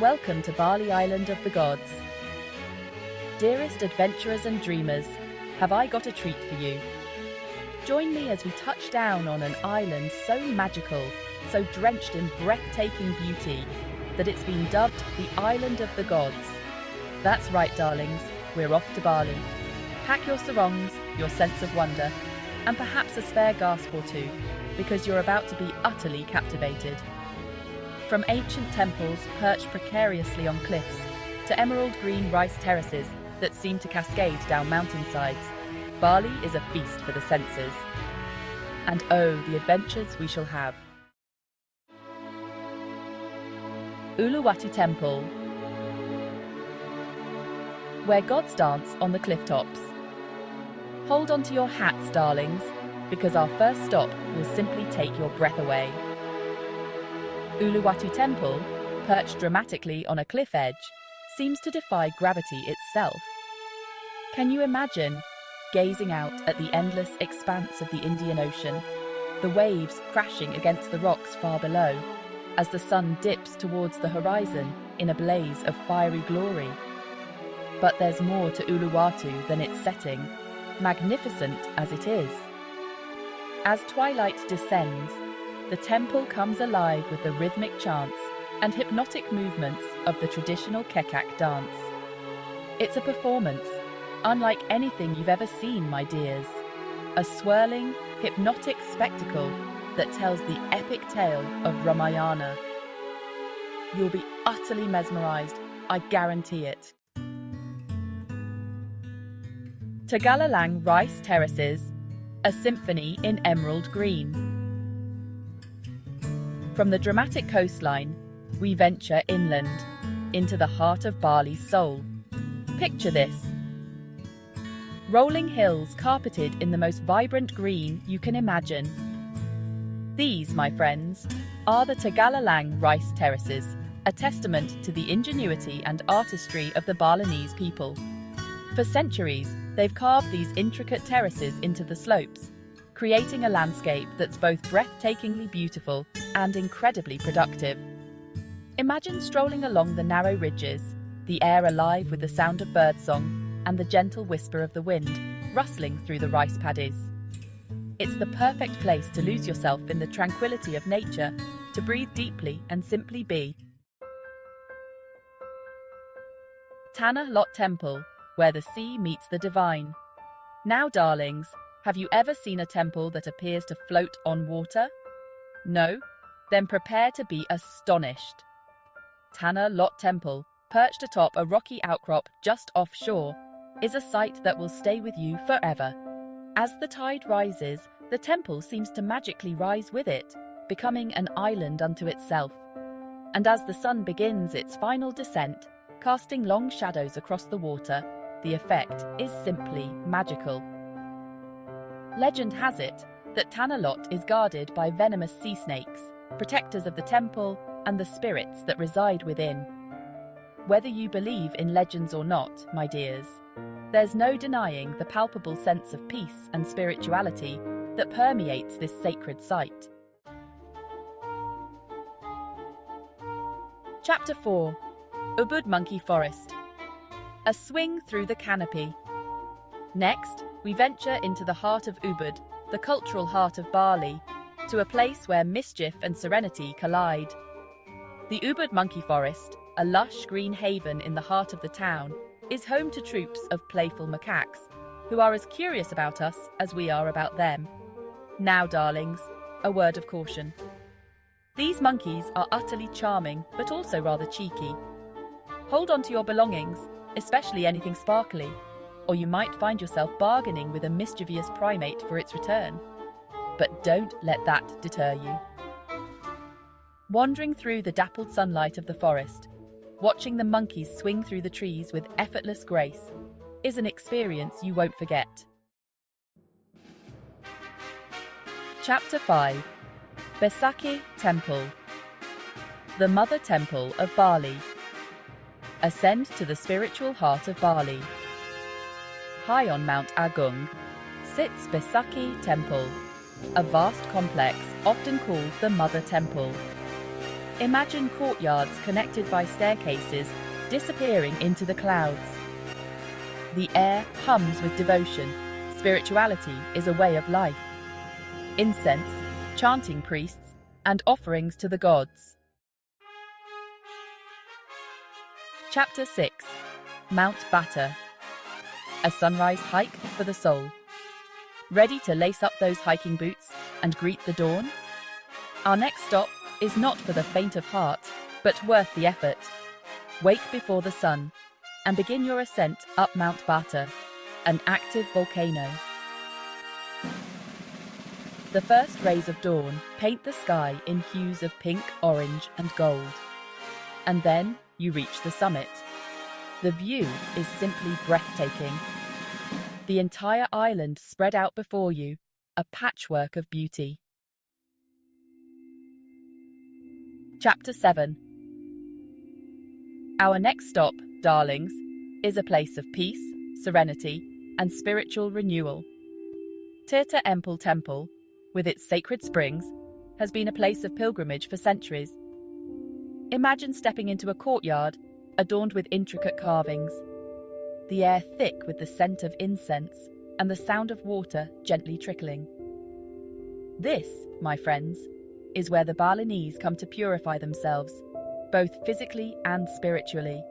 Welcome to Bali, Island of the Gods. Dearest adventurers and dreamers, have I got a treat for you? Join me as we touch down on an island so magical, so drenched in breathtaking beauty, that it's been dubbed the Island of the Gods. That's right, darlings, we're off to Bali. Pack your sarongs, your sense of wonder, and perhaps a spare gasp or two, because you're about to be utterly captivated. From ancient temples perched precariously on cliffs, to emerald green rice terraces that seem to cascade down mountainsides, Bali is a feast for the senses. And oh, the adventures we shall have. Uluwatu Temple, where gods dance on the clifftops. Hold on to your hats, darlings, because our first stop will simply take your breath away. Uluwatu Temple, perched dramatically on a cliff edge, seems to defy gravity itself. Can you imagine gazing out at the endless expanse of the Indian Ocean, the waves crashing against the rocks far below, as the sun dips towards the horizon in a blaze of fiery glory? But there's more to Uluwatu than its setting, magnificent as it is. As twilight descends, the temple comes alive with the rhythmic chants and hypnotic movements of the traditional Kekak dance. It's a performance unlike anything you've ever seen, my dears. A swirling, hypnotic spectacle that tells the epic tale of Ramayana. You'll be utterly mesmerized, I guarantee it. Tagalalang Rice Terraces, a symphony in emerald green. From the dramatic coastline, we venture inland, into the heart of Bali's soul. Picture this. Rolling hills carpeted in the most vibrant green you can imagine. These, my friends, are the Tagalalang Rice Terraces, a testament to the ingenuity and artistry of the Balinese people. For centuries, they've carved these intricate terraces into the slopes, creating a landscape that's both breathtakingly beautiful and incredibly productive. Imagine strolling along the narrow ridges, the air alive with the sound of birdsong and the gentle whisper of the wind rustling through the rice paddies. It's the perfect place to lose yourself in the tranquility of nature, to breathe deeply and simply be. Tanah Lot Temple, where the sea meets the divine. Now, darlings, have you ever seen a temple that appears to float on water? No? Then prepare to be astonished. Tanah Lot Temple, perched atop a rocky outcrop just offshore, is a sight that will stay with you forever. As the tide rises, the temple seems to magically rise with it, becoming an island unto itself. And as the sun begins its final descent, casting long shadows across the water, the effect is simply magical. Legend has it that Tanah Lot is guarded by venomous sea snakes, protectors of the temple and the spirits that reside within. Whether you believe in legends or not, my dears, there's no denying the palpable sense of peace and spirituality that permeates this sacred site. Chapter 4. Ubud Monkey Forest. A swing through the Canopy. Next, we venture into the heart of Ubud, the cultural heart of Bali, to a place where mischief and serenity collide. The Ubud Monkey Forest, a lush green haven in the heart of the town, is home to troops of playful macaques, who are as curious about us as we are about them. Now, darlings, a word of caution. These monkeys are utterly charming, but also rather cheeky. Hold on to your belongings, especially anything sparkly, or you might find yourself bargaining with a mischievous primate for its return. But don't let that deter you. Wandering through the dappled sunlight of the forest, watching the monkeys swing through the trees with effortless grace, is an experience you won't forget. Chapter 5. Besakih Temple, the Mother Temple of Bali. Ascend to the spiritual heart of Bali. High on Mount Agung sits Besakih Temple, a vast complex often called the Mother Temple. Imagine courtyards connected by staircases disappearing into the clouds. The air hums with devotion. Spirituality is a way of life. Incense, chanting priests, and offerings to the gods. Chapter 6. Mount Bata. A sunrise hike for the soul. Ready to lace up those hiking boots and greet the dawn? Our next stop is not for the faint of heart, but worth the effort. Wake before the sun and begin your ascent up Mount Bata, an active volcano. The first rays of dawn paint the sky in hues of pink, orange, and gold. And then you reach the summit. The view is simply breathtaking. The entire island spread out before you, a patchwork of beauty. Chapter 7. Our next stop, darlings, is a place of peace, serenity, and spiritual renewal. Tirta Empul Temple, with its sacred springs, has been a place of pilgrimage for centuries. Imagine stepping into a courtyard adorned with intricate carvings, the air thick with the scent of incense and the sound of water gently trickling. This, my friends, is where the Balinese come to purify themselves, both physically and spiritually.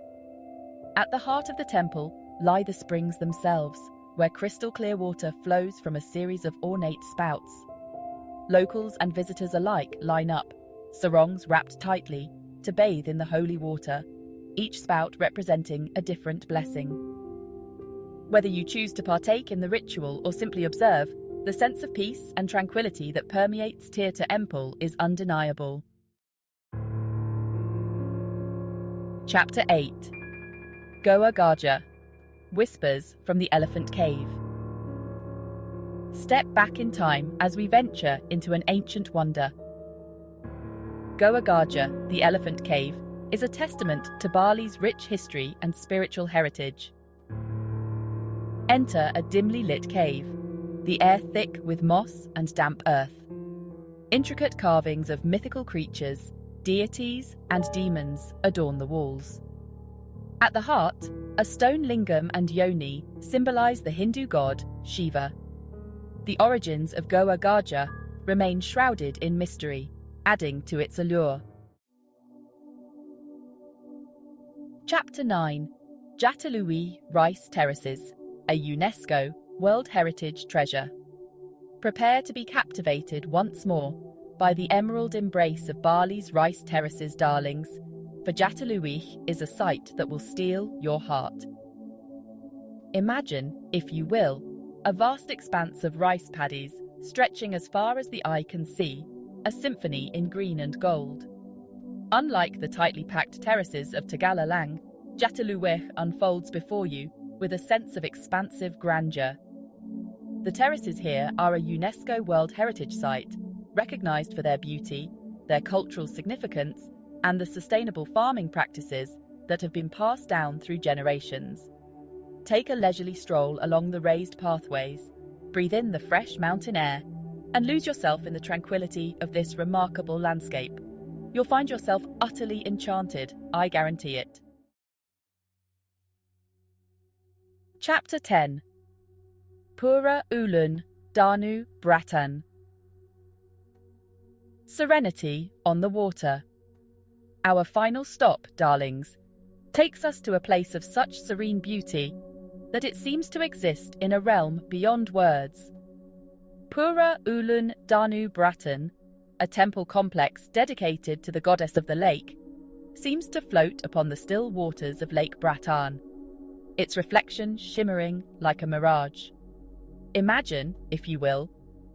At the heart of the temple lie the springs themselves, where crystal-clear water flows from a series of ornate spouts. Locals and visitors alike line up, sarongs wrapped tightly, to bathe in the holy water, each spout representing a different blessing. Whether you choose to partake in the ritual or simply observe, the sense of peace and tranquility that permeates Tirta Empul is undeniable. Chapter 8. Goa Gajah. Whispers from the Elephant Cave. Step back in time as we venture into an ancient wonder. Goa Gajah, the Elephant Cave, is a testament to Bali's rich history and spiritual heritage. Enter a dimly lit cave, the air thick with moss and damp earth. Intricate carvings of mythical creatures, deities, and demons adorn the walls. At the heart, a stone lingam and yoni symbolize the Hindu god Shiva. The origins of Goa Gajah remain shrouded in mystery, adding to its allure. Chapter 9. Jatiluwih Rice Terraces, a UNESCO World Heritage Treasure. Prepare to be captivated once more by the emerald embrace of Bali's rice terraces, darlings, for Jatiluwih is a sight that will steal your heart. Imagine, if you will, a vast expanse of rice paddies stretching as far as the eye can see, a symphony in green and gold. Unlike the tightly packed terraces of Tagalalang, Jatiluwih unfolds before you with a sense of expansive grandeur. The terraces here are a UNESCO World Heritage Site, recognized for their beauty, their cultural significance, and the sustainable farming practices that have been passed down through generations. Take a leisurely stroll along the raised pathways, breathe in the fresh mountain air, and lose yourself in the tranquility of this remarkable landscape. You'll find yourself utterly enchanted, I guarantee it. Chapter 10. Pura Ulun Danu Bratan. Serenity on the water. Our final stop, darlings, takes us to a place of such serene beauty that it seems to exist in a realm beyond words. Pura Ulun Danu Bratan, a temple complex dedicated to the goddess of the lake, seems to float upon the still waters of Lake Bratan, its reflection shimmering like a mirage. Imagine, if you will,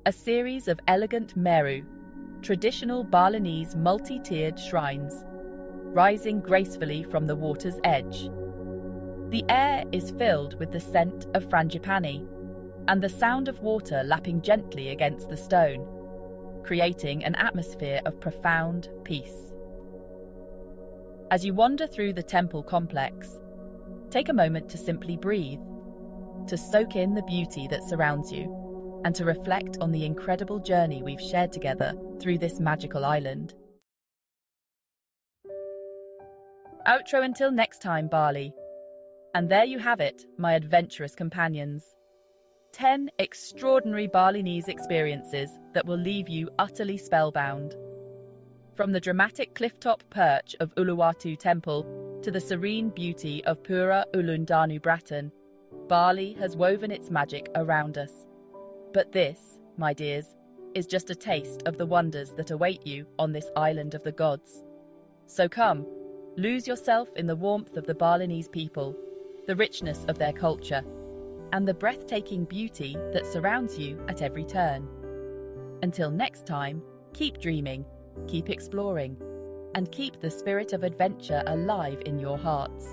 a series of elegant meru, traditional Balinese multi-tiered shrines, rising gracefully from the water's edge. The air is filled with the scent of frangipani and the sound of water lapping gently against the stone, creating an atmosphere of profound peace. As you wander through the temple complex, take a moment to simply breathe, to soak in the beauty that surrounds you, and to reflect on the incredible journey we've shared together through this magical island. Outro until next time, Bali. And there you have it, my adventurous companions. 10 extraordinary Balinese experiences that will leave you utterly spellbound. From the dramatic clifftop perch of Uluwatu Temple to the serene beauty of Pura Uluwatu Braton, Bali has woven its magic around us. But this, my dears, is just a taste of the wonders that await you on this island of the gods. So come, lose yourself in the warmth of the Balinese people, the richness of their culture, and the breathtaking beauty that surrounds you at every turn. Until next time, keep dreaming, keep exploring, and keep the spirit of adventure alive in your hearts.